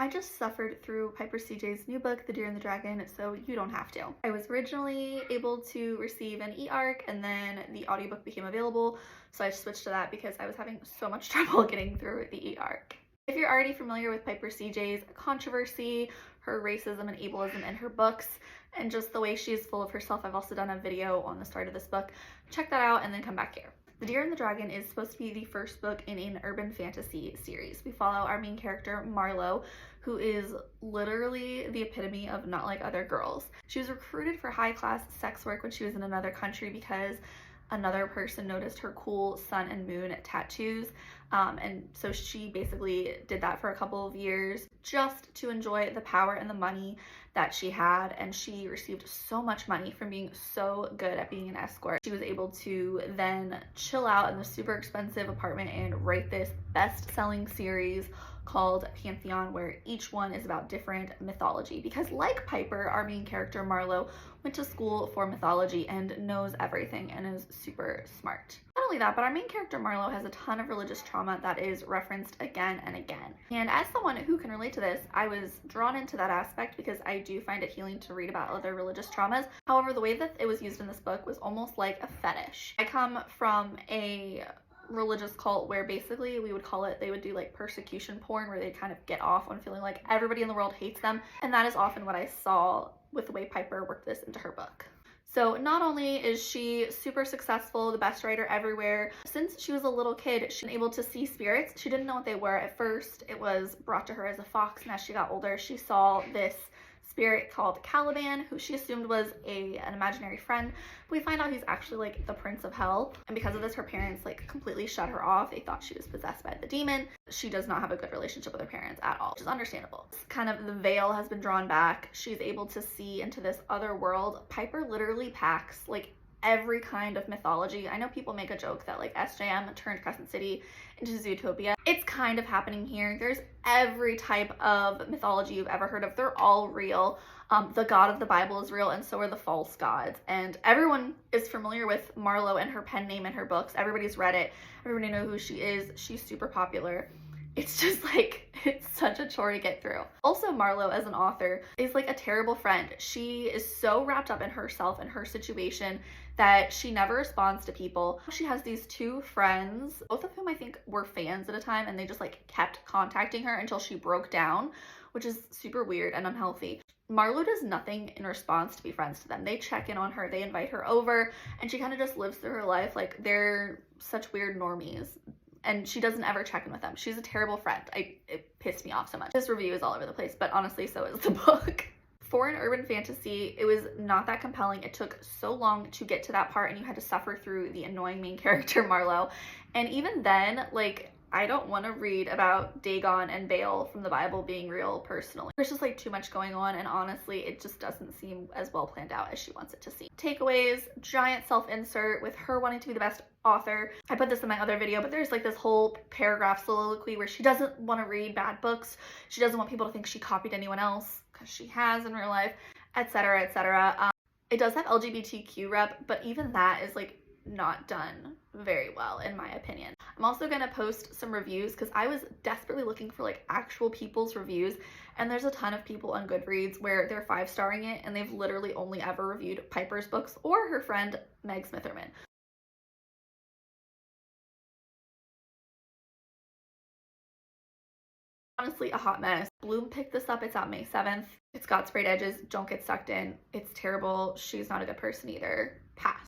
I just suffered through Piper CJ's new book, The Deer and the Dragon, so you don't have to. I was originally able to receive an e-arc and then the audiobook became available, so I switched to that because I was having so much trouble getting through the e-arc. If you're already familiar with Piper CJ's controversy, her racism and ableism in her books, and just the way she is full of herself, I've also done a video on the start of this book. Check that out and then come back here. The Deer and the Dragon is supposed to be the first book in an urban fantasy series. We follow our main character, Marlowe, who is literally the epitome of not like other girls. She was recruited for high-class sex work when she was in another country because another person noticed her cool sun and moon tattoos, and so she basically did that for a couple of years just to enjoy the power and the money that she had, and she received so much money from being so good at being an escort. She was able to then chill out in the super expensive apartment and write this best-selling series called Pantheon, where each one is about different mythology, because like Piper, our main character Marlowe went to school for mythology and knows everything and is super smart. Not only that, but our main character Marlowe has a ton of religious trauma that is referenced again and again. And as someone who can relate to this, I was drawn into that aspect because I do find it healing to read about other religious traumas. However, the way that it was used in this book was almost like a fetish. I come from a religious cult where basically we would call it, they would do like persecution porn where they kind of get off on feeling like everybody in the world hates them, and that is often what I saw with the way Piper worked this into her book. So not only is she super successful, the best writer everywhere, since she was a little kid, she's been able to see spirits. She didn't know what they were at first. It was brought to her as a fox, and as she got older, she saw this spirit called Caliban, who she assumed was an imaginary friend. But we find out he's actually like the prince of hell, and because of this, her parents like completely shut her off. They thought she was possessed by the demon. She does not have a good relationship with her parents at all, which is understandable. Kind of the veil has been drawn back. She's able to see into this other world. Piper literally packs like every kind of mythology. I know people make a joke that like SJM turned Crescent City into Zootopia. It's kind of happening here. There's every type of mythology you've ever heard of. They're all real. The God of the Bible is real, and so are the false gods. And everyone is familiar with Marlowe and her pen name in her books. Everybody's read it. Everybody knows who she is. She's super popular. It's just like, it's such a chore to get through. Also, Marlowe as an author is like a terrible friend. She is so wrapped up in herself and her situation that she never responds to people. She has these two friends, both of whom I think were fans at a time, and they just like kept contacting her until she broke down, which is super weird and unhealthy. Marlowe does nothing in response to be friends to them. They check in on her, they invite her over, and she kind of just lives through her life like they're such weird normies. And she doesn't ever check in with them. She's a terrible friend. It pissed me off so much. This review is all over the place, but honestly, so is the book. For an urban fantasy, it was not that compelling. It took so long to get to that part, and you had to suffer through the annoying main character, Marlowe. And even then, like, I don't want to read about Dagon and Baal from the Bible being real personally. There's just like too much going on, and honestly, it just doesn't seem as well planned out as she wants it to seem. Takeaways, giant self-insert with her wanting to be the best author. I put this in my other video, but there's like this whole paragraph soliloquy where she doesn't want to read bad books. She doesn't want people to think she copied anyone else, because she has in real life, etc., etc. It does have LGBTQ rep, but even that is like not done very well in my opinion. I'm also gonna post some reviews because I was desperately looking for like actual people's reviews, and there's a ton of people on Goodreads where they're 5-starring it and they've literally only ever reviewed Piper's books or her friend Meg Smitherman. Honestly, a hot mess. Bloom picked this up. It's out May 7th. It's got sprayed edges. Don't get sucked in. It's terrible. She's not a good person either. Pass.